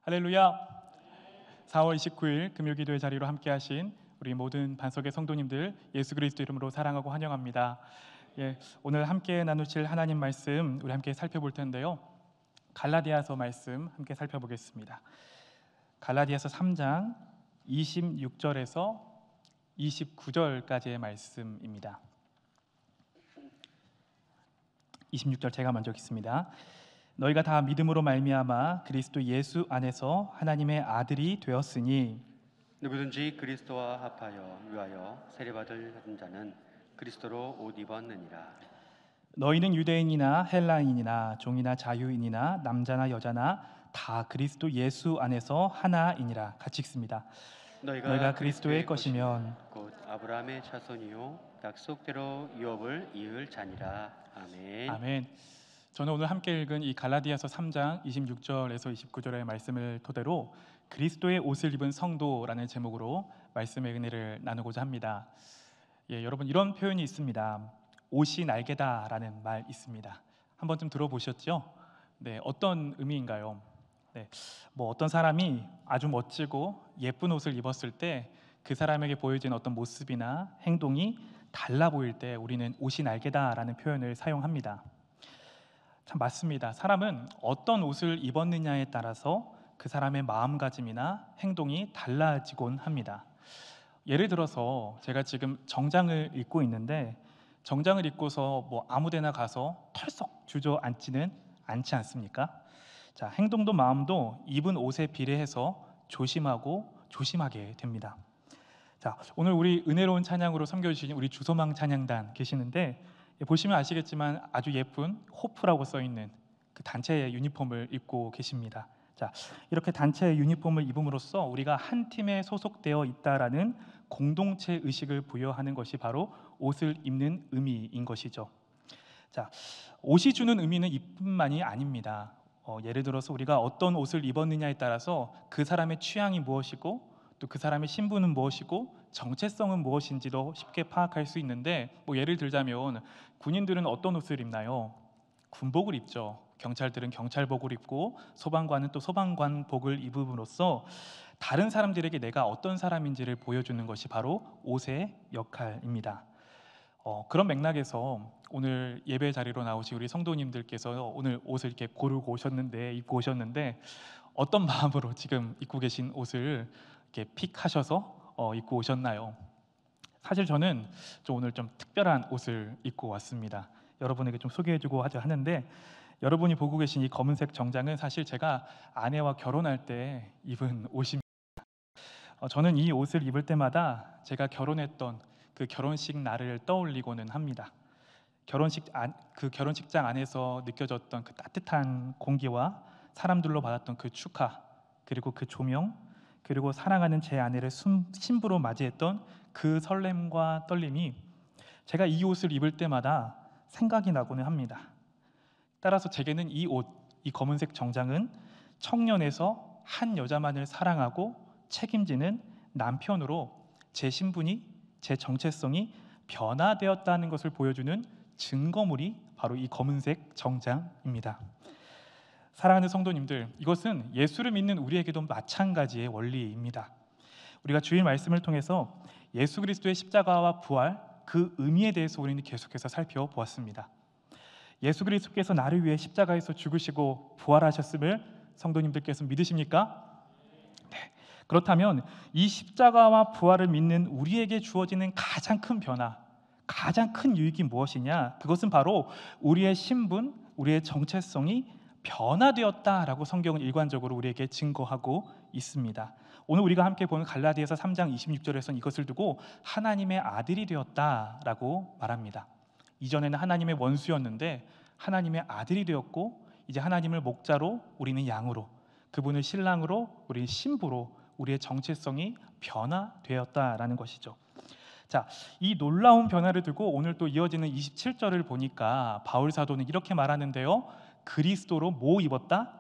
할렐루야. 4월 29일 금요기도의 자리로 함께하신 우리 모든 반석의 성도님들 예수 그리스도 이름으로 사랑하고 환영합니다. 오늘 함께 나누실 하나님 말씀 우리 함께 살펴볼 텐데요. 갈라디아서 말씀 함께 살펴보겠습니다. 갈라디아서 3장 26절에서 29절까지의 말씀입니다. 26절 제가 먼저 읽습니다. 너희가 다 믿음으로 말미암아 그리스도 예수 안에서 하나님의 아들이 되었으니 누구든지 그리스도와 합하여 위하여 세례받을 자는 그리스도로 옷 입었느니라. 너희는 유대인이나 헬라인이나 종이나 자유인이나 남자나 여자나 다 그리스도 예수 안에서 하나이니라. 같이 읽습니다. 너희가 그리스도의 것이면 곧 아브라함의 자손이요 약속대로 유업을 이을 자니라. 아멘. 아멘. 저는 오늘 함께 읽은 이 갈라디아서 3장 26절에서 29절의 말씀을 토대로 그리스도의 옷을 입은 성도라는 제목으로 말씀의 은혜를 나누고자 합니다. 여러분 이런 표현이 있습니다. 옷이 날개다라는 말 있습니다. 한 번쯤 들어보셨죠? 어떤 의미인가요? 어떤 사람이 아주 멋지고 예쁜 옷을 입었을 때 그 사람에게 보여지는 어떤 모습이나 행동이 달라 보일 때 우리는 옷이 날개다라는 표현을 사용합니다. 참 맞습니다. 사람은 어떤 옷을 입었느냐에 따라서 그 사람의 마음가짐이나 행동이 달라지곤 합니다. 예를 들어서 제가 지금 정장을 입고 있는데 정장을 입고서 아무데나 가서 털썩 주저앉지는 않지 않습니까? 자, 행동도 마음도 입은 옷에 비례해서 조심하게 됩니다. 자, 오늘 우리 은혜로운 찬양으로 섬겨주신 우리 주소망 찬양단 계시는데 보시면 아시겠지만 아주 예쁜 호프라고 써있는 그 단체의 유니폼을 입고 계십니다. 자, 이렇게 단체의 유니폼을 입음으로써 우리가 한 팀에 소속되어 있다라는 공동체 의식을 부여하는 것이 바로 옷을 입는 의미인 것이죠. 자, 옷이 주는 의미는 이뿐만이 아닙니다. 예를 들어서 우리가 어떤 옷을 입었느냐에 따라서 그 사람의 취향이 무엇이고 또 그 사람의 신분은 무엇이고 정체성은 무엇인지도 쉽게 파악할 수 있는데 예를 들자면 군인들은 어떤 옷을 입나요? 군복을 입죠. 경찰들은 경찰복을 입고 소방관은 또 소방관복을 입음으로써 다른 사람들에게 내가 어떤 사람인지를 보여주는 것이 바로 옷의 역할입니다. 그런 맥락에서 오늘 예배 자리로 나오신 우리 성도님들께서 오늘 옷을 이렇게 입고 오셨는데 어떤 마음으로 지금 입고 계신 옷을 이렇게 픽하셔서 입고 오셨나요? 사실 저는 오늘 좀 특별한 옷을 입고 왔습니다. 여러분에게 좀 소개해주고 하는데 여러분이 보고 계신 이 검은색 정장은 사실 제가 아내와 결혼할 때 입은 옷입니다. 저는 이 옷을 입을 때마다 제가 결혼했던 그 결혼식 날을 떠올리고는 합니다. 그 결혼식장 안에서 느껴졌던 그 따뜻한 공기와 사람들로 받았던 그 축하, 그리고 그 조명, 그리고 사랑하는 제 아내를 신부로 맞이했던 그 설렘과 떨림이 제가 이 옷을 입을 때마다 생각이 나고는 합니다. 따라서 제게는 이 옷, 이 검은색 정장은 청년에서 한 여자만을 사랑하고 책임지는 남편으로 제 신분이, 제 정체성이 변화되었다는 것을 보여주는 증거물이 바로 이 검은색 정장입니다. 사랑하는 성도님들, 이것은 예수를 믿는 우리에게도 마찬가지의 원리입니다. 우리가 주일 말씀을 통해서 예수 그리스도의 십자가와 부활, 그 의미에 대해서 우리는 계속해서 살펴보았습니다. 예수 그리스도께서 나를 위해 십자가에서 죽으시고 부활하셨음을 성도님들께서 믿으십니까? 네. 그렇다면 이 십자가와 부활을 믿는 우리에게 주어지는 가장 큰 변화, 가장 큰 유익이 무엇이냐? 그것은 바로 우리의 신분, 우리의 정체성이 변화되었다라고 성경은 일관적으로 우리에게 증거하고 있습니다. 오늘 우리가 함께 보는 갈라디아서 3장 26절에서는 이것을 두고 하나님의 아들이 되었다라고 말합니다. 이전에는 하나님의 원수였는데 하나님의 아들이 되었고 이제 하나님을 목자로 우리는 양으로, 그분을 신랑으로 우리는 신부로 우리의 정체성이 변화되었다라는 것이죠. 자, 이 놀라운 변화를 두고 오늘 또 이어지는 27절을 보니까 바울 사도는 이렇게 말하는데요. 그리스도로 뭐 입었다?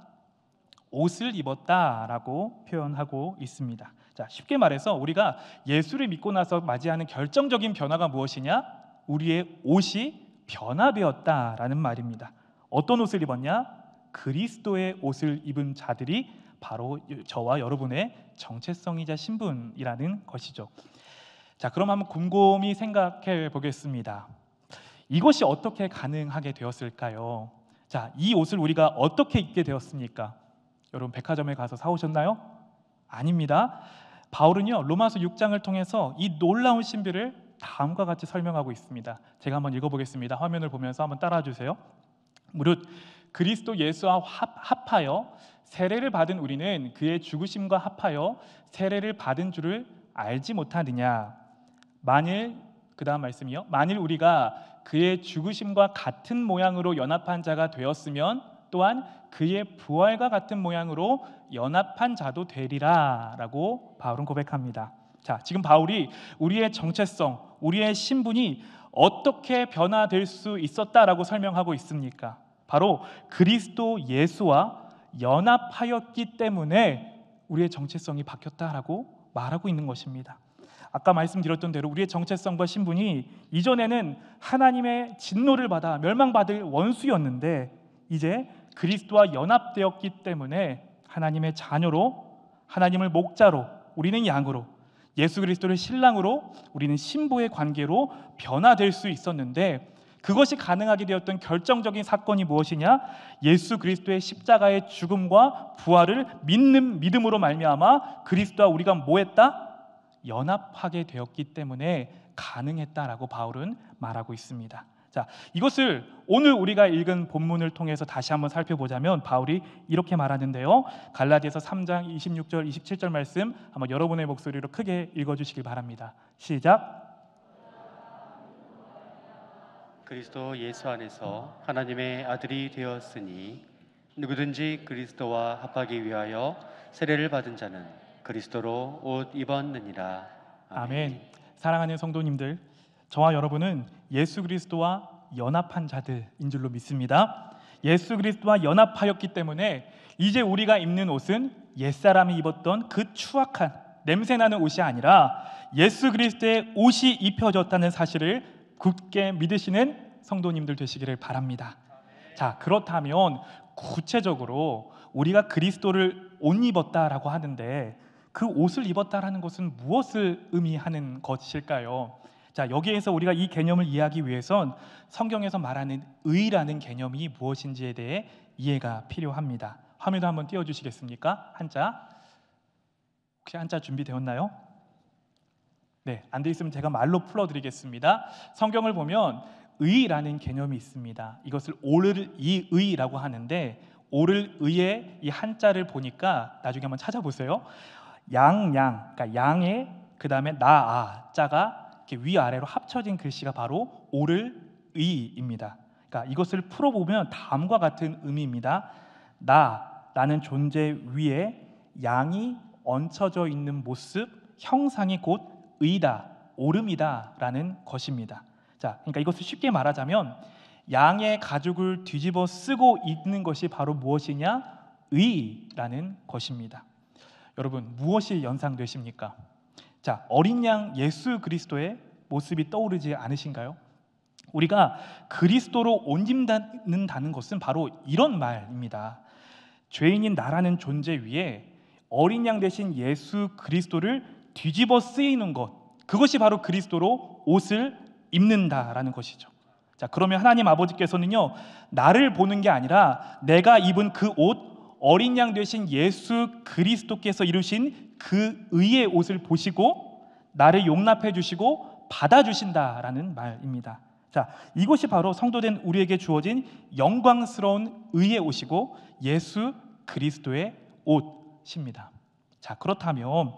옷을 입었다라고 표현하고 있습니다. 자, 쉽게 말해서 우리가 예수를 믿고 나서 맞이하는 결정적인 변화가 무엇이냐? 우리의 옷이 변화되었다라는 말입니다. 어떤 옷을 입었냐? 그리스도의 옷을 입은 자들이 바로 저와 여러분의 정체성이자 신분이라는 것이죠. 자, 그럼 한번 곰곰이 생각해 보겠습니다. 이것이 어떻게 가능하게 되었을까요? 자, 이 옷을 우리가 어떻게 입게 되었습니까? 여러분 백화점에 가서 사오셨나요? 아닙니다. 바울은요 로마서 6장을 통해서 이 놀라운 신비를 다음과 같이 설명하고 있습니다. 제가 한번 읽어보겠습니다. 화면을 보면서 한번 따라와 주세요. 무릇 그리스도 예수와 합하여 세례를 받은 우리는 그의 죽으심과 합하여 세례를 받은 줄을 알지 못하느냐. 만일 그 다음 말씀이요. 만일 우리가 그의 죽으심과 같은 모양으로 연합한 자가 되었으면 또한 그의 부활과 같은 모양으로 연합한 자도 되리라 라고 바울은 고백합니다. 자, 지금 바울이 우리의 정체성, 우리의 신분이 어떻게 변화될 수 있었다라고 설명하고 있습니까? 바로 그리스도 예수와 연합하였기 때문에 우리의 정체성이 바뀌었다라고 말하고 있는 것입니다. 아까 말씀드렸던 대로 우리의 정체성과 신분이 이전에는 하나님의 진노를 받아 멸망받을 원수였는데 이제 그리스도와 연합되었기 때문에 하나님의 자녀로, 하나님을 목자로, 우리는 양으로, 예수 그리스도를 신랑으로 우리는 신부의 관계로 변화될 수 있었는데 그것이 가능하게 되었던 결정적인 사건이 무엇이냐? 예수 그리스도의 십자가의 죽음과 부활을 믿는 믿음으로 말미암아 그리스도와 우리가 뭐했다? 연합하게 되었기 때문에 가능했다라고 바울은 말하고 있습니다. 자, 이것을 오늘 우리가 읽은 본문을 통해서 다시 한번 살펴보자면 바울이 이렇게 말하는데요. 갈라디아서 3장 26절 27절 말씀 한번 여러분의 목소리로 크게 읽어주시길 바랍니다. 시작. 그리스도 예수 안에서 하나님의 아들이 되었으니 누구든지 그리스도와 합하기 위하여 세례를 받은 자는 그리스도로 옷 입었느니라. 아멘. 사랑하는 성도님들, 저와 여러분은 예수 그리스도와 연합한 자들인 줄로 믿습니다. 예수 그리스도와 연합하였기 때문에 이제 우리가 입는 옷은 옛사람이 입었던 그 추악한 냄새나는 옷이 아니라 예수 그리스도의 옷이 입혀졌다는 사실을 굳게 믿으시는 성도님들 되시기를 바랍니다. 자, 그렇다면 구체적으로 우리가 그리스도를 옷 입었다라고 하는데 그 옷을 입었다라는 것은 무엇을 의미하는 것일까요? 자, 여기에서 우리가 이 개념을 이해하기 위해선 성경에서 말하는 의라는 개념이 무엇인지에 대해 이해가 필요합니다. 화면도 한번 띄워주시겠습니까? 한자. 혹시 한자 준비되었나요? 네, 안 돼 있으면 제가 말로 풀어드리겠습니다. 성경을 보면 의라는 개념이 있습니다. 이것을 오를 이의라고 하는데 오를 의의 이 한자를 보니까 나중에 한번 찾아보세요. 그러니까 양의 그 다음에 나아 자가 이렇게 위아래로 합쳐진 글씨가 바로 오를 의입니다. 그러니까 이것을 풀어보면 다음과 같은 의미입니다. 나라는 존재 위에 양이 얹혀져 있는 모습, 형상이 곧 의다, 오름이다라는 것입니다. 자, 그러니까 이것을 쉽게 말하자면 양의 가죽을 뒤집어 쓰고 있는 것이 바로 무엇이냐? 의라는 것입니다. 여러분, 무엇이 연상되십니까? 자, 어린 양 예수 그리스도의 모습이 떠오르지 않으신가요? 우리가 그리스도로 옷 입는다는 것은 바로 이런 말입니다. 죄인인 나라는 존재 위에 어린 양 대신 예수 그리스도를 뒤집어 쓰이는 것, 그것이 바로 그리스도로 옷을 입는다라는 것이죠. 자, 그러면 하나님 아버지께서는요, 나를 보는 게 아니라 내가 입은 그 옷, 어린 양 되신 예수 그리스도께서 이루신 그 의의 옷을 보시고 나를 용납해 주시고 받아 주신다라는 말입니다. 자, 이것이 바로 성도된 우리에게 주어진 영광스러운 의의 옷이고 예수 그리스도의 옷입니다. 자, 그렇다면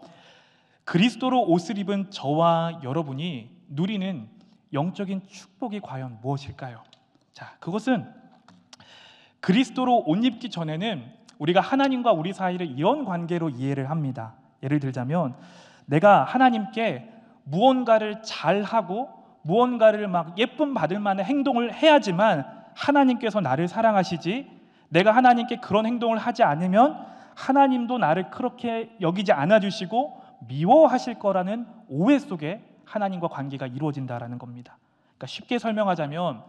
그리스도로 옷을 입은 저와 여러분이 누리는 영적인 축복이 과연 무엇일까요? 자, 그것은 그리스도로 옷 입기 전에는 우리가 하나님과 우리 사이를 이런 관계로 이해를 합니다. 예를 들자면 내가 하나님께 무언가를 잘하고 무언가를 막 예쁨 받을 만한 행동을 해야지만 하나님께서 나를 사랑하시지, 내가 하나님께 그런 행동을 하지 않으면 하나님도 나를 그렇게 여기지 않아주시고 미워하실 거라는 오해 속에 하나님과 관계가 이루어진다라는 겁니다. 그러니까 쉽게 설명하자면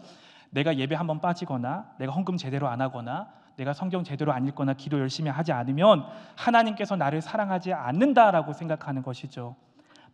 내가 예배 한번 빠지거나 내가 헌금 제대로 안 하거나 내가 성경 제대로 안 읽거나 기도 열심히 하지 않으면 하나님께서 나를 사랑하지 않는다라고 생각하는 것이죠.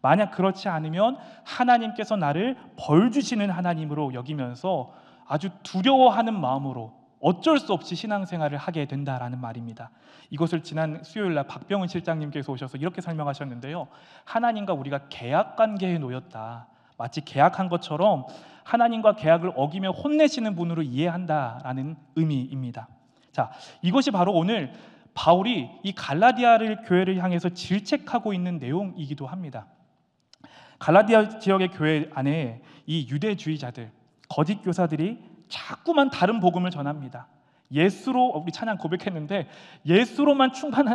만약 그렇지 않으면 하나님께서 나를 벌 주시는 하나님으로 여기면서 아주 두려워하는 마음으로 어쩔 수 없이 신앙생활을 하게 된다라는 말입니다. 이것을 지난 수요일날 박병은 실장님께서 오셔서 이렇게 설명하셨는데요. 하나님과 우리가 계약 관계에 놓였다. 마치 계약한 것처럼 하나님과 계약을 어기며 혼내시는 분으로 이해한다라는 의미입니다. 자, 이것이 바로 오늘 바울이 이 갈라디아를 교회를 향해서 질책하고 있는 내용이기도 합니다. 갈라디아 지역의 교회 안에 이 유대주의자들, 거짓 교사들이 자꾸만 다른 복음을 전합니다. 예수로, 우리 찬양 고백했는데 예수로만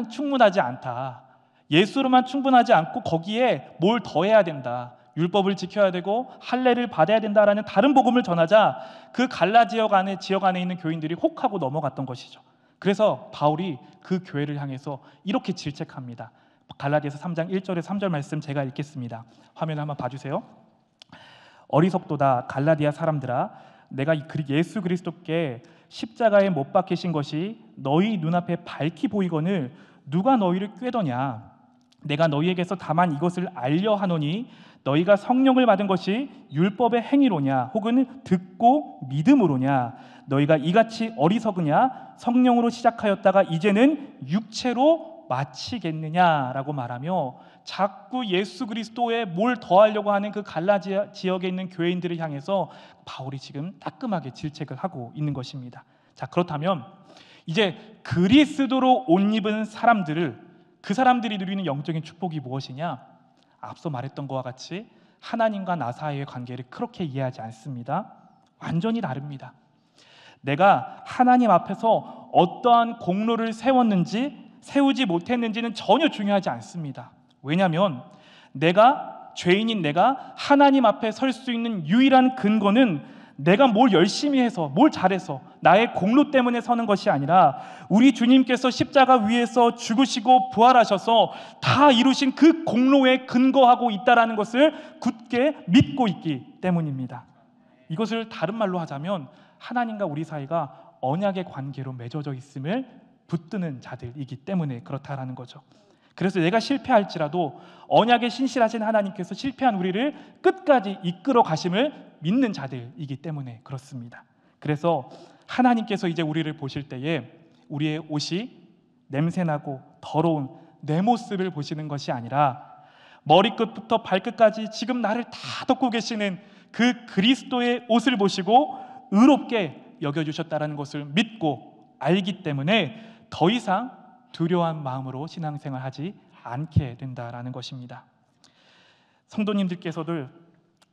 충분하지 않다. 예수로만 충분하지 않고 거기에 뭘 더해야 된다. 율법을 지켜야 되고 할례를 받아야 된다라는 다른 복음을 전하자 그 갈라 지역 안에 있는 교인들이 혹하고 넘어갔던 것이죠. 그래서 바울이 그 교회를 향해서 이렇게 질책합니다. 갈라디아서 3장 1절에 3절 말씀 제가 읽겠습니다. 화면 한번 봐주세요. 어리석도다 갈라디아 사람들아, 내가 예수 그리스도께 십자가에 못 박히신 것이 너희 눈앞에 밝히 보이거늘 누가 너희를 꾀더냐? 내가 너희에게서 다만 이것을 알려 하노니 너희가 성령을 받은 것이 율법의 행위로냐 혹은 듣고 믿음으로냐? 너희가 이같이 어리석으냐? 성령으로 시작하였다가 이제는 육체로 마치겠느냐라고 말하며 자꾸 예수 그리스도에 뭘 더하려고 하는 그 갈라디아 지역에 있는 교회인들을 향해서 바울이 지금 따끔하게 질책을 하고 있는 것입니다. 자, 그렇다면 이제 그리스도로 옷 입은 사람들을, 그 사람들이 누리는 영적인 축복이 무엇이냐? 앞서 말했던 것과 같이 하나님과 나 사이의 관계를 그렇게 이해하지 않습니다. 완전히 다릅니다. 내가 하나님 앞에서 어떠한 공로를 세웠는지 세우지 못했는지는 전혀 중요하지 않습니다. 왜냐하면 죄인인 내가 하나님 앞에 설 수 있는 유일한 근거는 내가 뭘 열심히 해서, 뭘 잘해서 나의 공로 때문에 서는 것이 아니라 우리 주님께서 십자가 위에서 죽으시고 부활하셔서 다 이루신 그 공로에 근거하고 있다라는 것을 굳게 믿고 있기 때문입니다. 이것을 다른 말로 하자면 하나님과 우리 사이가 언약의 관계로 맺어져 있음을 붙드는 자들이기 때문에 그렇다라는 거죠. 그래서 내가 실패할지라도 언약에 신실하신 하나님께서 실패한 우리를 끝까지 이끌어 가심을 믿는 자들이기 때문에 그렇습니다. 그래서 하나님께서 이제 우리를 보실 때에 우리의 옷이 냄새나고 더러운 내 모습을 보시는 것이 아니라 머리끝부터 발끝까지 지금 나를 다 덮고 계시는 그 그리스도의 옷을 보시고 의롭게 여겨주셨다는 것을 믿고 알기 때문에 더 이상 두려워한 마음으로 신앙생활하지 않게 된다라는 것입니다. 성도님들께서도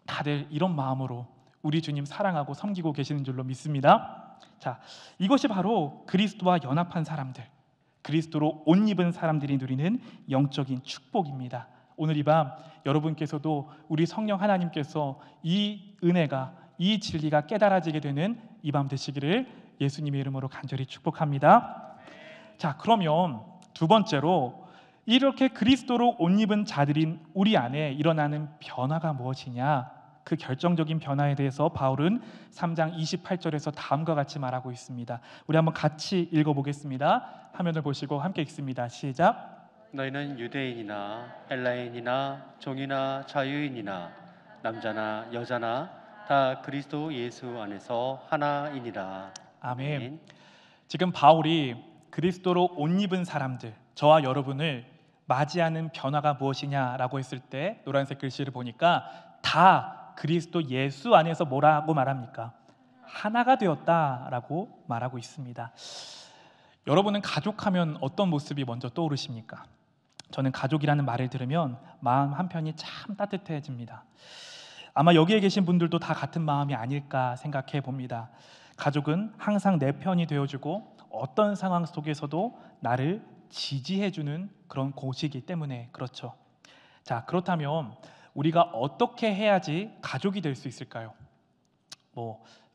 다들 이런 마음으로 우리 주님 사랑하고 섬기고 계시는 줄로 믿습니다. 자, 이것이 바로 그리스도와 연합한 사람들, 그리스도로 옷 입은 사람들이 누리는 영적인 축복입니다. 오늘 이 밤 여러분께서도 우리 성령 하나님께서 이 은혜가, 이 진리가 깨달아지게 되는 이 밤 되시기를 예수님의 이름으로 간절히 축복합니다. 자, 그러면 두 번째로 이렇게 그리스도로 옷 입은 자들인 우리 안에 일어나는 변화가 무엇이냐? 그 결정적인 변화에 대해서 바울은 3장 28절에서 다음과 같이 말하고 있습니다. 우리 한번 같이 읽어보겠습니다. 화면을 보시고 함께 읽습니다. 시작. 너희는 유대인이나 헬라인이나 종이나 자유인이나 남자나 여자나 다 그리스도 예수 안에서 하나이니라. 아멘. 지금 바울이 그리스도로 옷 입은 사람들, 저와 여러분을 맞이하는 변화가 무엇이냐라고 했을 때 노란색 글씨를 보니까 다 그리스도 예수 안에서 뭐라고 말합니까? 하나가 되었다라고 말하고 있습니다. 여러분은 가족하면 어떤 모습이 먼저 떠오르십니까? 저는 가족이라는 말을 들으면 마음 한편이 참 따뜻해집니다. 아마 여기에 계신 분들도 다 같은 마음이 아닐까 생각해 봅니다. 가족은 항상 내 편이 되어주고 어떤 상황 속에서도 나를 지지해주는 그런 곳이기 때문에 그렇죠. 자, 그렇다면 우리가 어떻게 해야지 가족이 될 수 있을까요?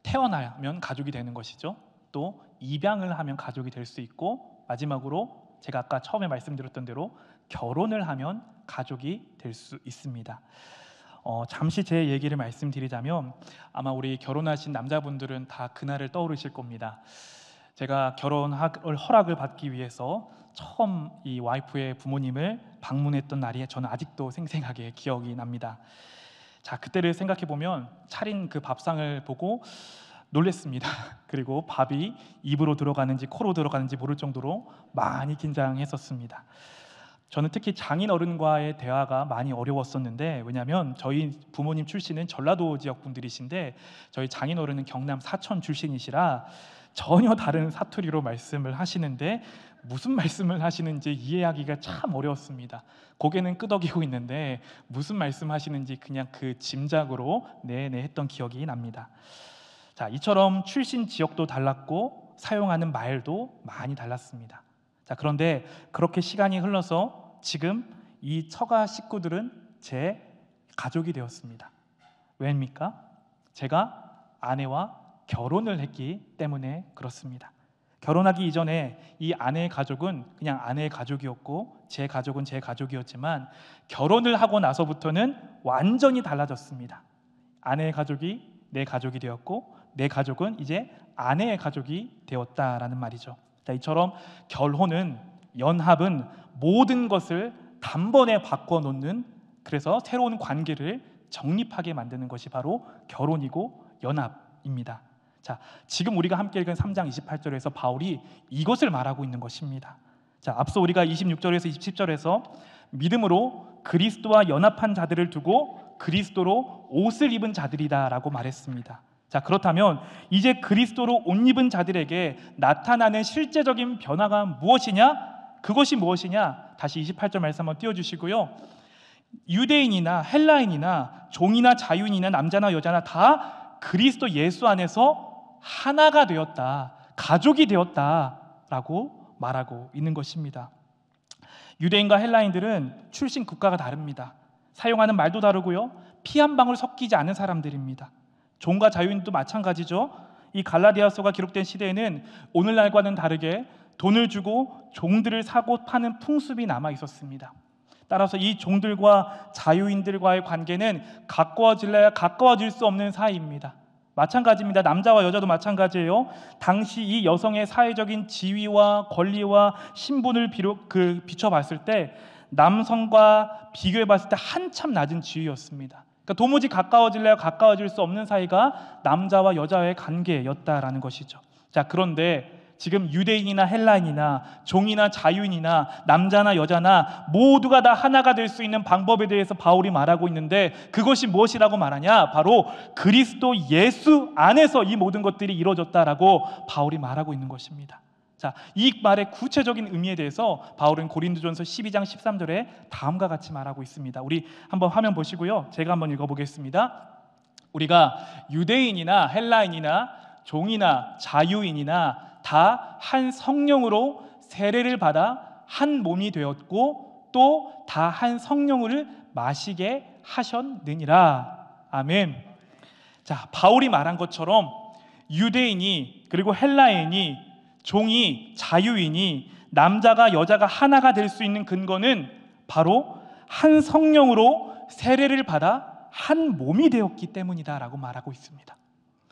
태어나면 가족이 되는 것이죠. 또 입양을 하면 가족이 될 수 있고, 마지막으로 제가 아까 처음에 말씀드렸던 대로 결혼을 하면 가족이 될 수 있습니다. 잠시 제 얘기를 말씀드리자면 아마 우리 결혼하신 남자분들은 다 그날을 떠오르실 겁니다. 제가 결혼을 허락을 받기 위해서 처음 이 와이프의 부모님을 방문했던 날이 저는 아직도 생생하게 기억이 납니다. 자, 그때를 생각해 보면 차린 그 밥상을 보고 놀랬습니다. 그리고 밥이 입으로 들어가는지 코로 들어가는지 모를 정도로 많이 긴장했었습니다. 저는 특히 장인 어른과의 대화가 많이 어려웠었는데, 왜냐하면 저희 부모님 출신은 전라도 지역 분들이신데 저희 장인 어른은 경남 사천 출신이시라 전혀 다른 사투리로 말씀을 하시는데 무슨 말씀을 하시는지 이해하기가 참 어려웠습니다. 고개는 끄덕이고 있는데 무슨 말씀하시는지 그냥 그 짐작으로 네네 했던 기억이 납니다. 자, 이처럼 출신 지역도 달랐고 사용하는 말도 많이 달랐습니다. 자, 그런데 그렇게 시간이 흘러서 지금 이 처가 식구들은 제 가족이 되었습니다. 왜입니까? 제가 아내와 결혼을 했기 때문에 그렇습니다. 결혼하기 이전에 이 아내의 가족은 그냥 아내의 가족이었고 제 가족은 제 가족이었지만 결혼을 하고 나서부터는 완전히 달라졌습니다. 아내의 가족이 내 가족이 되었고 내 가족은 이제 아내의 가족이 되었다라는 말이죠. 자, 이처럼 결혼은, 연합은 모든 것을 단번에 바꿔놓는, 그래서 새로운 관계를 정립하게 만드는 것이 바로 결혼이고 연합입니다. 자, 지금 우리가 함께 읽은 3장 28절에서 바울이 이것을 말하고 있는 것입니다. 자, 앞서 우리가 26절에서 27절에서 믿음으로 그리스도와 연합한 자들을 두고 그리스도로 옷을 입은 자들이다라고 말했습니다. 자, 그렇다면 이제 그리스도로 옷 입은 자들에게 나타나는 실제적인 변화가 무엇이냐? 그것이 무엇이냐? 다시 28절 말씀 한번 띄워주시고요. 유대인이나 헬라인이나 종이나 자유인이나 남자나 여자나 다 그리스도 예수 안에서 하나가 되었다, 가족이 되었다라고 말하고 있는 것입니다. 유대인과 헬라인들은 출신 국가가 다릅니다. 사용하는 말도 다르고요, 피 한 방울 섞이지 않은 사람들입니다. 종과 자유인도 마찬가지죠. 이 갈라디아서가 기록된 시대에는 오늘날과는 다르게 돈을 주고 종들을 사고 파는 풍습이 남아 있었습니다. 따라서 이 종들과 자유인들과의 관계는 가까워질래야 가까워질 수 없는 사이입니다. 마찬가지입니다. 남자와 여자도 마찬가지예요. 당시 이 여성의 사회적인 지위와 권리와 신분을 비춰봤을 때 남성과 비교해봤을 때 한참 낮은 지위였습니다. 그러니까 도무지 가까워질래야 가까워질 수 없는 사이가 남자와 여자의 관계였다라는 것이죠. 자, 그런데 지금 유대인이나 헬라인이나 종이나 자유인이나 남자나 여자나 모두가 다 하나가 될 수 있는 방법에 대해서 바울이 말하고 있는데, 그것이 무엇이라고 말하냐? 바로 그리스도 예수 안에서 이 모든 것들이 이루어졌다라고 바울이 말하고 있는 것입니다. 자, 이 말의 구체적인 의미에 대해서 바울은 고린도전서 12장 13절에 다음과 같이 말하고 있습니다. 우리 한번 화면 보시고요, 제가 한번 읽어보겠습니다. 우리가 유대인이나 헬라인이나 종이나 자유인이나 다 한 성령으로 세례를 받아 한 몸이 되었고 또 다 한 성령을 마시게 하셨느니라. 아멘. 자, 바울이 말한 것처럼 유대인이, 그리고 헬라인이, 종이, 자유인이, 남자가 여자가 하나가 될 수 있는 근거는 바로 한 성령으로 세례를 받아 한 몸이 되었기 때문이다라고 말하고 있습니다.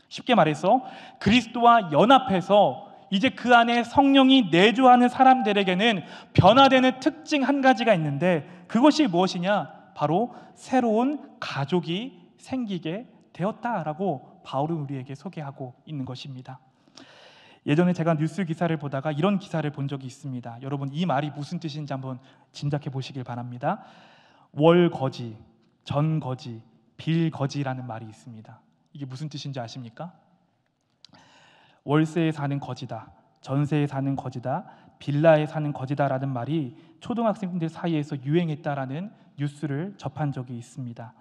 쉽게 말해서 그리스도와 연합해서 이제 그 안에 성령이 내주하는 사람들에게는 변화되는 특징 한 가지가 있는데, 그것이 무엇이냐? 바로 새로운 가족이 생기게 되었다라고 바울은 우리에게 소개하고 있는 것입니다. 예전에 제가 뉴스 기사를 보다가 이런 기사를 본 적이 있습니다. 여러분, 이 말이 무슨 뜻인지 한번 짐작해 보시길 바랍니다. 월거지, 전거지, 빌거지라는 말이 있습니다. 이게 무슨 뜻인지 아십니까? 월세에 사는 거지다, 전세에 사는 거지다, 빌라에 사는 거지다라는 말이 초등학생들 사이에서 유행했다라는 뉴스를 접한 적이 있습니다.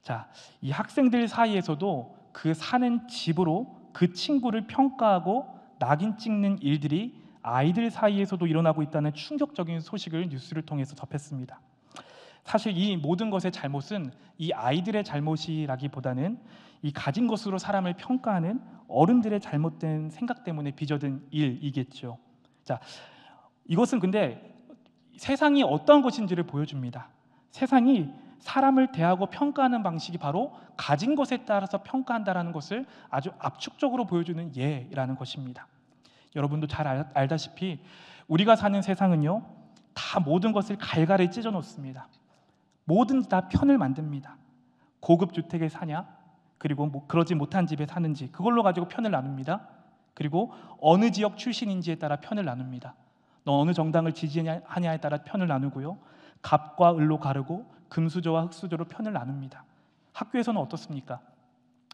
자, 이 학생들 사이에서도 그 사는 집으로 그 친구를 평가하고 낙인 찍는 일들이 아이들 사이에서도 일어나고 있다는 충격적인 소식을 뉴스를 통해서 접했습니다. 사실 이 모든 것의 잘못은 이 아이들의 잘못이라기보다는 이 가진 것으로 사람을 평가하는 어른들의 잘못된 생각 때문에 빚어진 일이겠죠. 자, 이것은 근데 세상이 어떤 것인지를 보여줍니다. 세상이 사람을 대하고 평가하는 방식이 바로 가진 것에 따라서 평가한다라는 것을 아주 압축적으로 보여주는 예라는 것입니다. 여러분도 잘 알다시피 우리가 사는 세상은요, 다 모든 것을 갈갈이 찢어 놓습니다. 뭐든지 다 편을 만듭니다. 고급 주택에 사냐, 그리고 그러지 못한 집에 사는지 그걸로 가지고 편을 나눕니다. 그리고 어느 지역 출신인지에 따라 편을 나눕니다. 너 어느 정당을 지지하냐에 따라 편을 나누고요, 갑과 을로 가르고 금수저와 흑수저로 편을 나눕니다. 학교에서는 어떻습니까?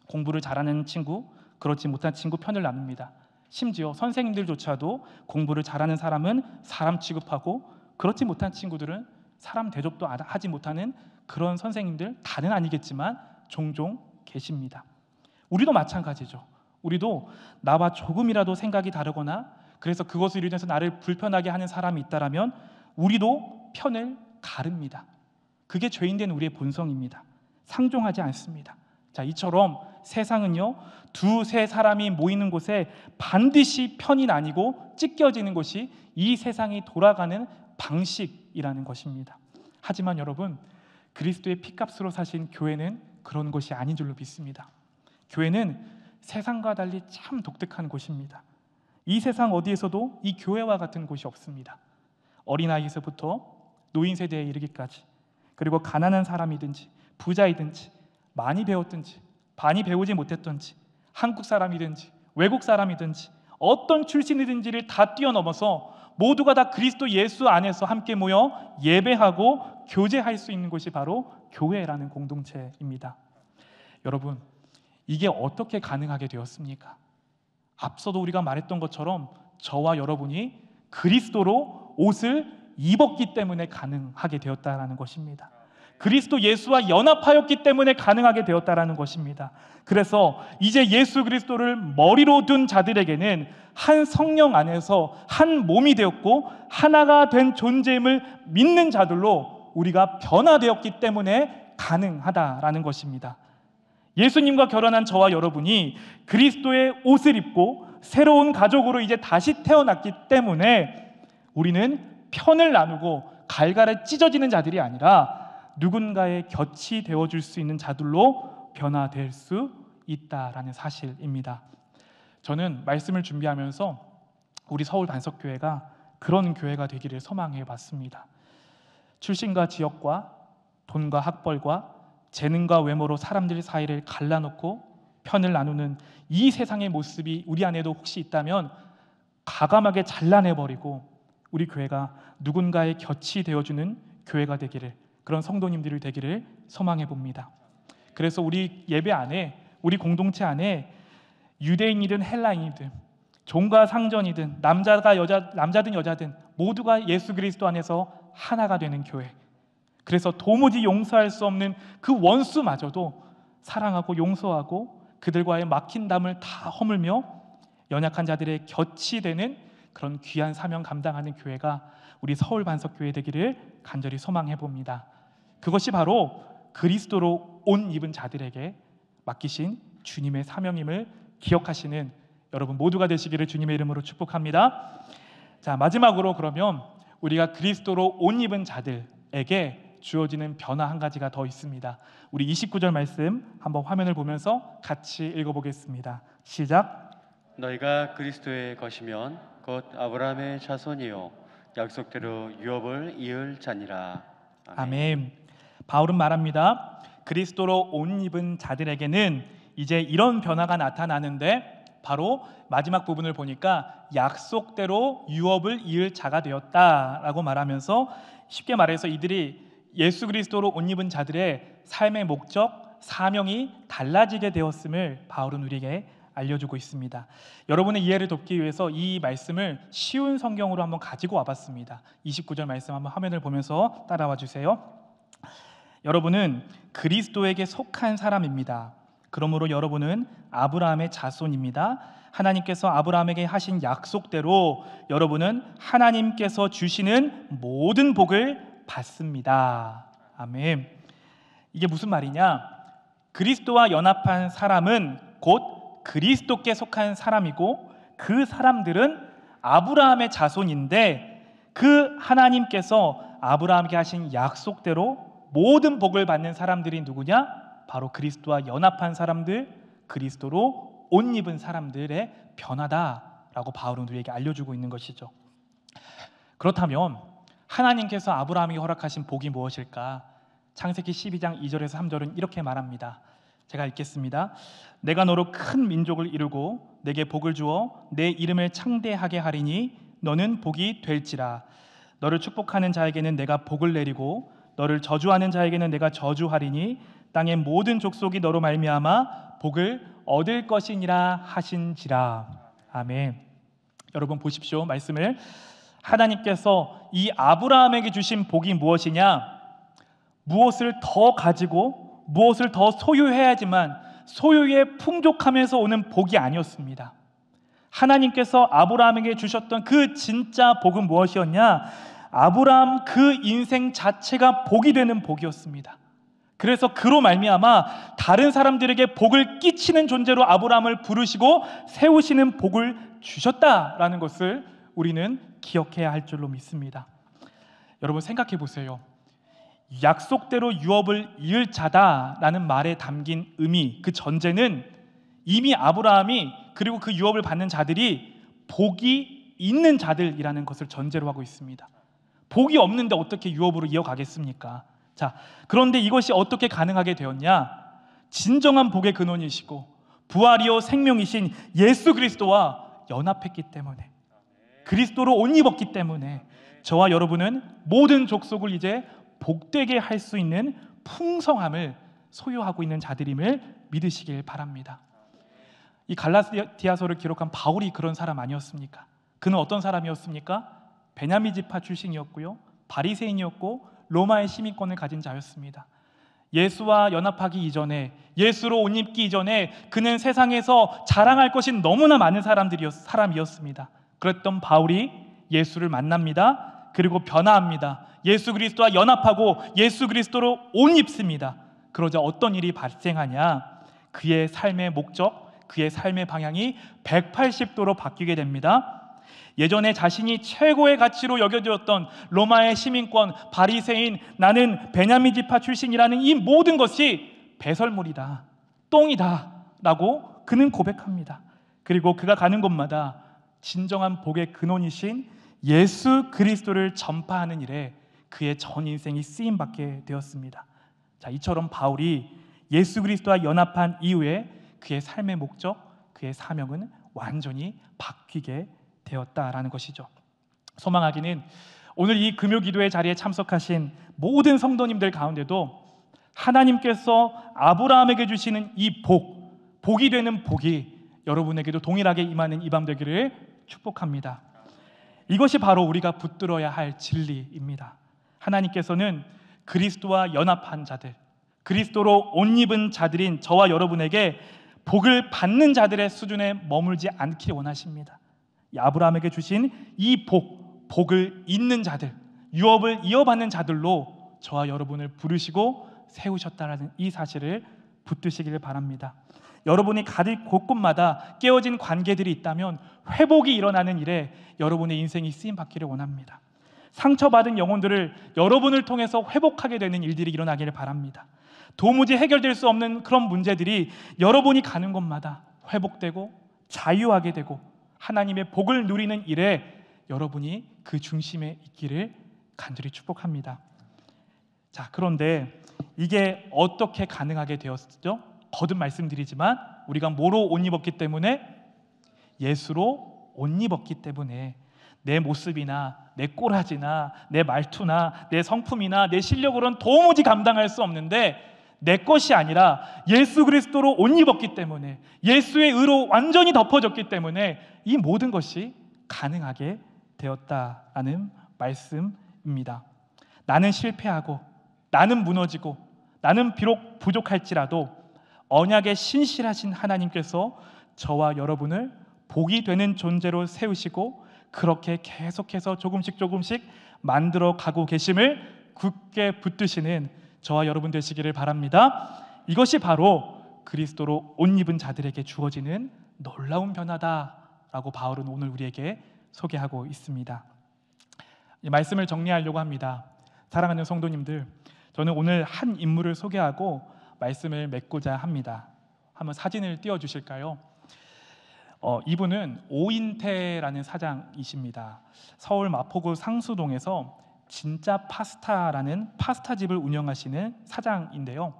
공부를 잘하는 친구, 그렇지 못한 친구 편을 나눕니다. 심지어 선생님들조차도 공부를 잘하는 사람은 사람 취급하고 그렇지 못한 친구들은 사람 대접도 하지 못하는 그런 선생님들, 다는 아니겠지만 종종 계십니다. 우리도 마찬가지죠. 우리도 나와 조금이라도 생각이 다르거나 그래서 그것을 인해서 나를 불편하게 하는 사람이 있다라면 우리도 편을 가릅니다. 그게 죄인된 우리의 본성입니다. 상종하지 않습니다. 자, 이처럼 세상은요, 두세 사람이 모이는 곳에 반드시 편이 나뉘고 찢겨지는 것이 이 세상이 돌아가는 방식이라는 것입니다. 하지만 여러분, 그리스도의 피값으로 사신 교회는 그런 것이 아닌 줄로 믿습니다. 교회는 세상과 달리 참 독특한 곳입니다. 이 세상 어디에서도 이 교회와 같은 곳이 없습니다. 어린아이에서부터 노인 세대에 이르기까지, 그리고 가난한 사람이든지 부자이든지 많이 배웠든지 많이 배우지 못했든지 한국 사람이든지 외국 사람이든지 어떤 출신이든지를 다 뛰어넘어서 모두가 다 그리스도 예수 안에서 함께 모여 예배하고 교제할 수 있는 곳이 바로 교회라는 공동체입니다. 여러분, 이게 어떻게 가능하게 되었습니까? 앞서도 우리가 말했던 것처럼 저와 여러분이 그리스도로 옷을 입었기 때문에 가능하게 되었다라는 것입니다. 그리스도 예수와 연합하였기 때문에 가능하게 되었다라는 것입니다. 그래서 이제 예수 그리스도를 머리로 둔 자들에게는 한 성령 안에서 한 몸이 되었고 하나가 된 존재임을 믿는 자들로 우리가 변화되었기 때문에 가능하다라는 것입니다. 예수님과 결혼한 저와 여러분이 그리스도의 옷을 입고 새로운 가족으로 이제 다시 태어났기 때문에 우리는 편을 나누고 갈갈에 찢어지는 자들이 아니라 누군가의 곁이 되어줄 수 있는 자들로 변화될 수 있다라는 사실입니다. 저는 말씀을 준비하면서 우리 서울 반석교회가 그런 교회가 되기를 소망해 봤습니다. 출신과 지역과 돈과 학벌과 재능과 외모로 사람들 사이를 갈라놓고 편을 나누는 이 세상의 모습이 우리 안에도 혹시 있다면 과감하게 잘라내버리고 우리 교회가 누군가의 곁이 되어주는 교회가 되기를, 그런 성도님들이 되기를 소망해 봅니다. 그래서 우리 예배 안에, 우리 공동체 안에 유대인이든 헬라인이든 종과 상전이든 남자든 여자든 모두가 예수 그리스도 안에서 하나가 되는 교회, 그래서 도무지 용서할 수 없는 그 원수마저도 사랑하고 용서하고 그들과의 막힌 담을 다 허물며 연약한 자들의 곁이 되는 그런 귀한 사명 감당하는 교회가 우리 서울 반석교회 되기를 간절히 소망해 봅니다. 그것이 바로 그리스도로 옷 입은 자들에게 맡기신 주님의 사명임을 기억하시는 여러분 모두가 되시기를 주님의 이름으로 축복합니다. 자, 마지막으로 그러면 우리가 그리스도로 옷 입은 자들에게 주어지는 변화 한 가지가 더 있습니다. 우리 29절 말씀 한번 화면을 보면서 같이 읽어보겠습니다. 시작. 너희가 그리스도의 것이면 곧 아브라함의 자손이요 약속대로 유업을 이을 자니라. 아멘. 바울은 말합니다. 그리스도로 옷 입은 자들에게는 이제 이런 변화가 나타나는데 바로 마지막 부분을 보니까 약속대로 유업을 이을 자가 되었다라고 말하면서 쉽게 말해서 이들이 예수 그리스도로 옷 입은 자들의 삶의 목적, 사명이 달라지게 되었음을 바울은 우리에게 알려주고 있습니다. 여러분의 이해를 돕기 위해서 이 말씀을 쉬운 성경으로 한번 가지고 와봤습니다. 29절 말씀 한번 화면을 보면서 따라와 주세요. 여러분은 그리스도에게 속한 사람입니다. 그러므로 여러분은 아브라함의 자손입니다. 하나님께서 아브라함에게 하신 약속대로 여러분은 하나님께서 주시는 모든 복을 받습니다. 아멘. 이게 무슨 말이냐? 그리스도와 연합한 사람은 곧 그리스도께 속한 사람이고 그 사람들은 아브라함의 자손인데 그 하나님께서 아브라함에게 하신 약속대로 모든 복을 받는 사람들이 누구냐? 바로 그리스도와 연합한 사람들, 그리스도로 옷 입은 사람들의 변화다 라고 바울은 우리에게 알려주고 있는 것이죠. 그렇다면 하나님께서 아브라함에게 허락하신 복이 무엇일까? 창세기 12장 2절에서 3절은 이렇게 말합니다. 제가 읽겠습니다. 내가 너로 큰 민족을 이루고 내게 복을 주어 내 이름을 창대하게 하리니 너는 복이 될지라. 너를 축복하는 자에게는 내가 복을 내리고 너를 저주하는 자에게는 내가 저주하리니 땅의 모든 족속이 너로 말미암아 복을 얻을 것이니라 하신지라. 아멘. 여러분 보십시오. 말씀을. 하나님께서 이 아브라함에게 주신 복이 무엇이냐? 무엇을 더 가지고 무엇을 더 소유해야지만 소유의 풍족함에서 오는 복이 아니었습니다. 하나님께서 아브라함에게 주셨던 그 진짜 복은 무엇이었냐? 아브라함 그 인생 자체가 복이 되는 복이었습니다. 그래서 그로 말미암아 다른 사람들에게 복을 끼치는 존재로 아브라함을 부르시고 세우시는 복을 주셨다라는 것을 우리는 기억해야 할 줄로 믿습니다. 여러분 생각해 보세요. 약속대로 유업을 이을 자다라는 말에 담긴 의미, 그 전제는 이미 아브라함이 그리고 그 유업을 받는 자들이 복이 있는 자들이라는 것을 전제로 하고 있습니다. 복이 없는데 어떻게 유업으로 이어가겠습니까? 자, 그런데 이것이 어떻게 가능하게 되었냐? 진정한 복의 근원이시고 부활이요 생명이신 예수 그리스도와 연합했기 때문에, 그리스도로 옷 입었기 때문에 저와 여러분은 모든 족속을 이제 복되게 할 수 있는 풍성함을 소유하고 있는 자들임을 믿으시길 바랍니다. 이 갈라디아서를 기록한 바울이 그런 사람 아니었습니까? 그는 어떤 사람이었습니까? 베냐민 지파 출신이었고요, 바리새인이었고 로마의 시민권을 가진 자였습니다. 예수와 연합하기 이전에, 예수로 옷 입기 이전에 그는 세상에서 자랑할 것이 너무나 많은 사람이었습니다. 그랬던 바울이 예수를 만납니다. 그리고 변화합니다. 예수 그리스도와 연합하고 예수 그리스도로 옷 입습니다. 그러자 어떤 일이 발생하냐? 그의 삶의 목적, 그의 삶의 방향이 180도로 바뀌게 됩니다. 예전에 자신이 최고의 가치로 여겨졌던 로마의 시민권, 바리새인, 나는 베냐민 지파 출신이라는 이 모든 것이 배설물이다, 똥이다 라고 그는 고백합니다. 그리고 그가 가는 곳마다 진정한 복의 근원이신 예수 그리스도를 전파하는 일에 그의 전 인생이 쓰임받게 되었습니다. 자, 이처럼 바울이 예수 그리스도와 연합한 이후에 그의 삶의 목적, 그의 사명은 완전히 바뀌게 되었다라는 것이죠. 소망하기는 오늘 이 금요 기도의 자리에 참석하신 모든 성도님들 가운데도 하나님께서 아브라함에게 주시는 이 복이 되는 복이 여러분에게도 동일하게 임하는 이 밤 되기를 축복합니다. 이것이 바로 우리가 붙들어야 할 진리입니다. 하나님께서는 그리스도와 연합한 자들, 그리스도로 옷 입은 자들인 저와 여러분에게 복을 받는 자들의 수준에 머물지 않기를 원하십니다. 아브라함에게 주신 이 복을 잇는 자들, 유업을 이어받는 자들로 저와 여러분을 부르시고 세우셨다라는 이 사실을 붙드시기를 바랍니다. 여러분이 가는 곳곳마다 깨어진 관계들이 있다면 회복이 일어나는 일에 여러분의 인생이 쓰임받기를 원합니다. 상처받은 영혼들을 여러분을 통해서 회복하게 되는 일들이 일어나기를 바랍니다. 도무지 해결될 수 없는 그런 문제들이 여러분이 가는 곳마다 회복되고 자유하게 되고 하나님의 복을 누리는 일에 여러분이 그 중심에 있기를 간절히 축복합니다. 자, 그런데 이게 어떻게 가능하게 되었죠? 거듭 말씀드리지만 우리가 뭐로 옷 입었기 때문에? 예수로 옷 입었기 때문에 내 모습이나 내 꼬라지나 내 말투나 내 성품이나 내 실력으로는 도무지 감당할 수 없는데 내 것이 아니라 예수 그리스도로 옷 입었기 때문에, 예수의 의로 완전히 덮어졌기 때문에 이 모든 것이 가능하게 되었다라는 말씀입니다. 나는 실패하고 나는 무너지고 나는 비록 부족할지라도 언약에 신실하신 하나님께서 저와 여러분을 복이 되는 존재로 세우시고 그렇게 계속해서 조금씩 만들어 가고 계심을 굳게 붙드시는 저와 여러분 되시기를 바랍니다. 이것이 바로 그리스도로 옷 입은 자들에게 주어지는 놀라운 변화다라고 바울은 오늘 우리에게 소개하고 있습니다. 이 말씀을 정리하려고 합니다. 사랑하는 성도님들, 저는 오늘 한 인물을 소개하고 말씀을 맺고자 합니다. 한번 사진을 띄워주실까요? 이분은 오인태라는 사장이십니다. 서울 마포구 상수동에서 진짜 파스타라는 파스타집을 운영하시는 사장인데요.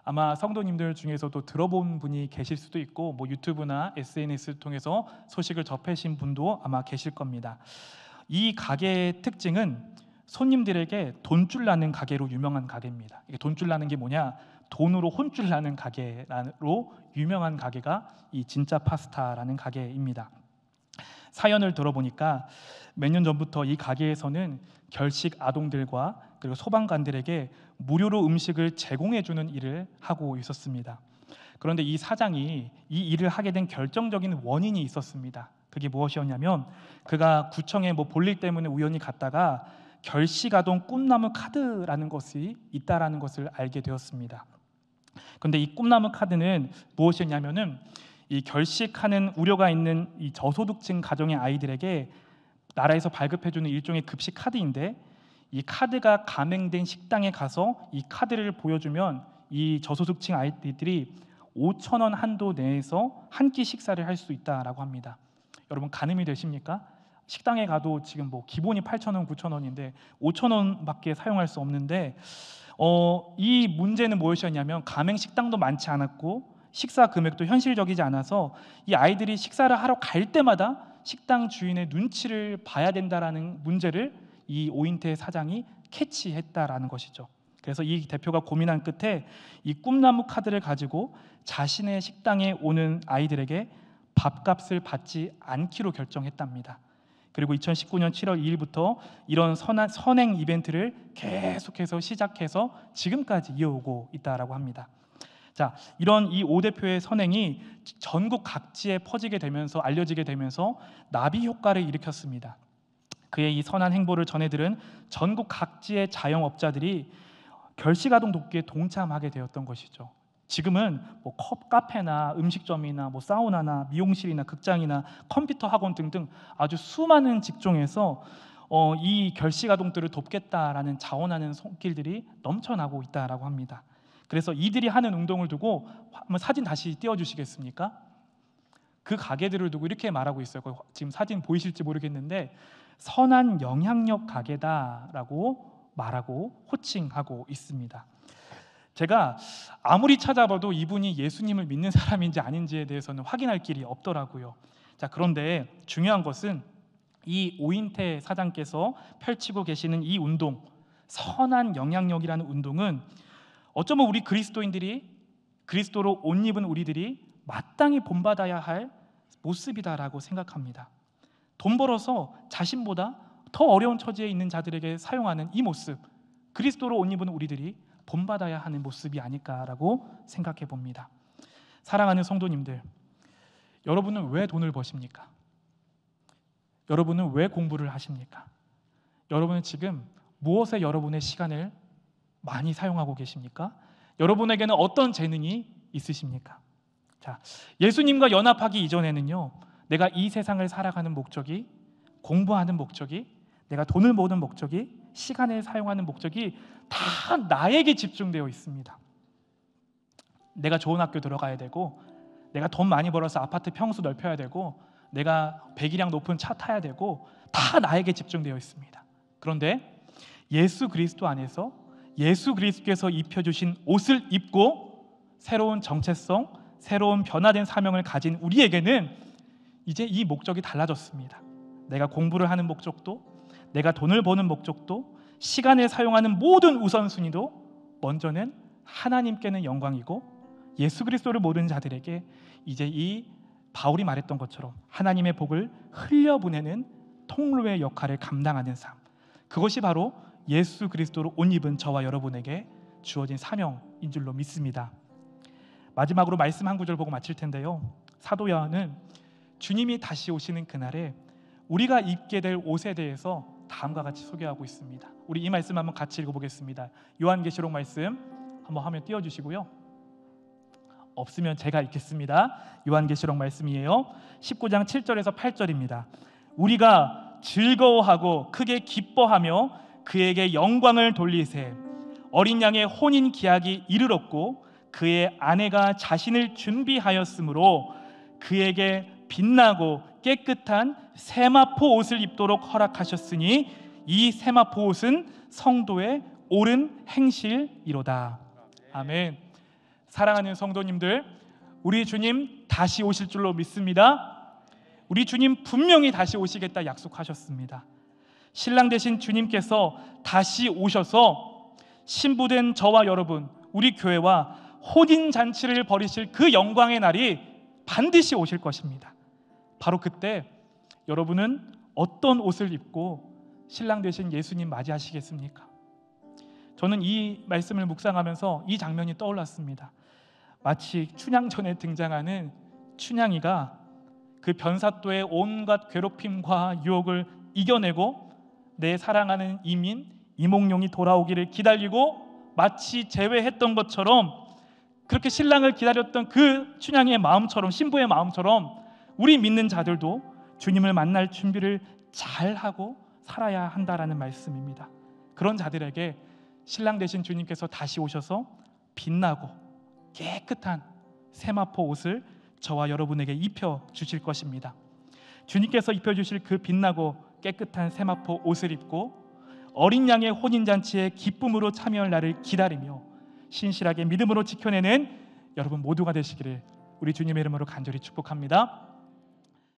아마 성도님들 중에서도 들어본 분이 계실 수도 있고 뭐 유튜브나 SNS를 통해서 소식을 접하신 분도 아마 계실 겁니다. 이 가게의 특징은 손님들에게 돈줄 나는 가게로 유명한 가게입니다. 이게 돈줄 나는 게 뭐냐? 돈으로 혼줄 나는 가게로 유명한 가게가 이 진짜 파스타라는 가게입니다. 사연을 들어보니까 몇 년 전부터 이 가게에서는 결식 아동들과 그리고 소방관들에게 무료로 음식을 제공해주는 일을 하고 있었습니다. 그런데 이 사장이 이 일을 하게 된 결정적인 원인이 있었습니다. 그게 무엇이었냐면 그가 구청에 볼일 때문에 우연히 갔다가 결식 아동 꿈나무 카드라는 것이 있다라는 것을 알게 되었습니다. 그런데 이 꿈나무 카드는 무엇이었냐면은 이 결식하는 우려가 있는 이 저소득층 가정의 아이들에게 나라에서 발급해주는 일종의 급식 카드인데, 이 카드가 가맹된 식당에 가서 이 카드를 보여주면 이 저소득층 아이들이 5,000원 한도 내에서 한 끼 식사를 할 수 있다라고 합니다. 여러분 가늠이 되십니까? 식당에 가도 지금 기본이 8,000원, 9,000원인데 5,000원밖에 사용할 수 없는데 이 문제는 무엇이었냐면 가맹 식당도 많지 않았고 식사 금액도 현실적이지 않아서 이 아이들이 식사를 하러 갈 때마다 식당 주인의 눈치를 봐야 된다라는 문제를 이 오인태 사장이 캐치했다라는 것이죠. 그래서 이 대표가 고민한 끝에 이 꿈나무 카드를 가지고 자신의 식당에 오는 아이들에게 밥값을 받지 않기로 결정했답니다. 그리고 2019년 7월 2일부터 이런 선행 이벤트를 계속해서 시작해서 지금까지 이어오고 있다라고 합니다. 자, 이런 이 오 대표의 선행이 전국 각지에 퍼지게 되면서 알려지게 되면서 나비 효과를 일으켰습니다. 그의 이 선한 행보를 전해들은 전국 각지의 자영업자들이 결식아동 돕기에 동참하게 되었던 것이죠. 지금은 카페나 음식점이나 사우나나 미용실이나 극장이나 컴퓨터 학원 등등 아주 수많은 직종에서 이 결식아동들을 돕겠다라는 자원하는 손길들이 넘쳐나고 있다라고 합니다. 그래서 이들이 하는 운동을 두고 한번 사진 다시 띄워주시겠습니까? 그 가게들을 두고 이렇게 말하고 있어요. 지금 사진 보이실지 모르겠는데 선한 영향력 가게다라고 말하고 호칭하고 있습니다. 제가 아무리 찾아봐도 이분이 예수님을 믿는 사람인지 아닌지에 대해서는 확인할 길이 없더라고요. 자, 그런데 중요한 것은 이 오인태 사장께서 펼치고 계시는 이 운동, 선한 영향력이라는 운동은 어쩌면 우리 그리스도인들이, 그리스도로 옷 입은 우리들이 마땅히 본받아야 할 모습이다라고 생각합니다. 돈 벌어서 자신보다 더 어려운 처지에 있는 자들에게 사용하는 이 모습, 그리스도로 옷 입은 우리들이 본받아야 하는 모습이 아닐까라고 생각해 봅니다. 사랑하는 성도님들, 여러분은 왜 돈을 버십니까? 여러분은 왜 공부를 하십니까? 여러분은 지금 무엇에 여러분의 시간을 많이 사용하고 계십니까? 여러분에게는 어떤 재능이 있으십니까? 자, 예수님과 연합하기 이전에는요, 내가 이 세상을 살아가는 목적이, 공부하는 목적이, 내가 돈을 모으는 목적이, 시간을 사용하는 목적이 다 나에게 집중되어 있습니다. 내가 좋은 학교 들어가야 되고, 내가 돈 많이 벌어서 아파트 평수 넓혀야 되고, 내가 배기량 높은 차 타야 되고, 다 나에게 집중되어 있습니다. 그런데 예수 그리스도 안에서 예수 그리스도께서 입혀주신 옷을 입고 새로운 정체성, 새로운 변화된 사명을 가진 우리에게는 이제 이 목적이 달라졌습니다. 내가 공부를 하는 목적도, 내가 돈을 버는 목적도, 시간을 사용하는 모든 우선순위도 먼저는 하나님께는 영광이고 예수 그리스도를 모르는 자들에게 이제 이 바울이 말했던 것처럼 하나님의 복을 흘려보내는 통로의 역할을 감당하는 삶, 그것이 바로 예수 그리스도로 옷 입은 저와 여러분에게 주어진 사명인 줄로 믿습니다. 마지막으로 말씀 한 구절 보고 마칠 텐데요, 사도 요한은 주님이 다시 오시는 그날에 우리가 입게 될 옷에 대해서 다음과 같이 소개하고 있습니다. 우리 이 말씀 한번 같이 읽어보겠습니다. 요한계시록 말씀 한번 화면 띄워주시고요, 없으면 제가 읽겠습니다. 요한계시록 말씀이에요. 19장 7절에서 8절입니다. 우리가 즐거워하고 크게 기뻐하며 그에게 영광을 돌리세. 어린 양의 혼인 기약이 이르렀고 그의 아내가 자신을 준비하였으므로 그에게 빛나고 깨끗한 세마포 옷을 입도록 허락하셨으니 이 세마포 옷은 성도의 옳은 행실이로다. 아멘. 사랑하는 성도님들, 우리 주님 다시 오실 줄로 믿습니다. 우리 주님 분명히 다시 오시겠다 약속하셨습니다. 신랑 되신 주님께서 다시 오셔서 신부된 저와 여러분, 우리 교회와 혼인잔치를 벌이실 그 영광의 날이 반드시 오실 것입니다. 바로 그때 여러분은 어떤 옷을 입고 신랑 되신 예수님 맞이하시겠습니까? 저는 이 말씀을 묵상하면서 이 장면이 떠올랐습니다. 마치 춘향전에 등장하는 춘향이가 그 변사또의 온갖 괴롭힘과 유혹을 이겨내고 내 사랑하는 이민 이몽룡이 돌아오기를 기다리고 마치 제외했던 것처럼, 그렇게 신랑을 기다렸던 그 춘향의 마음처럼, 신부의 마음처럼 우리 믿는 자들도 주님을 만날 준비를 잘하고 살아야 한다라는 말씀입니다. 그런 자들에게 신랑 되신 주님께서 다시 오셔서 빛나고 깨끗한 세마포 옷을 저와 여러분에게 입혀 주실 것입니다. 주님께서 입혀 주실 그 빛나고 깨끗한 세마포 옷을 입고 어린 양의 혼인잔치에 기쁨으로 참여할 날을 기다리며 신실하게 믿음으로 지켜내는 여러분 모두가 되시기를 우리 주님의 이름으로 간절히 축복합니다.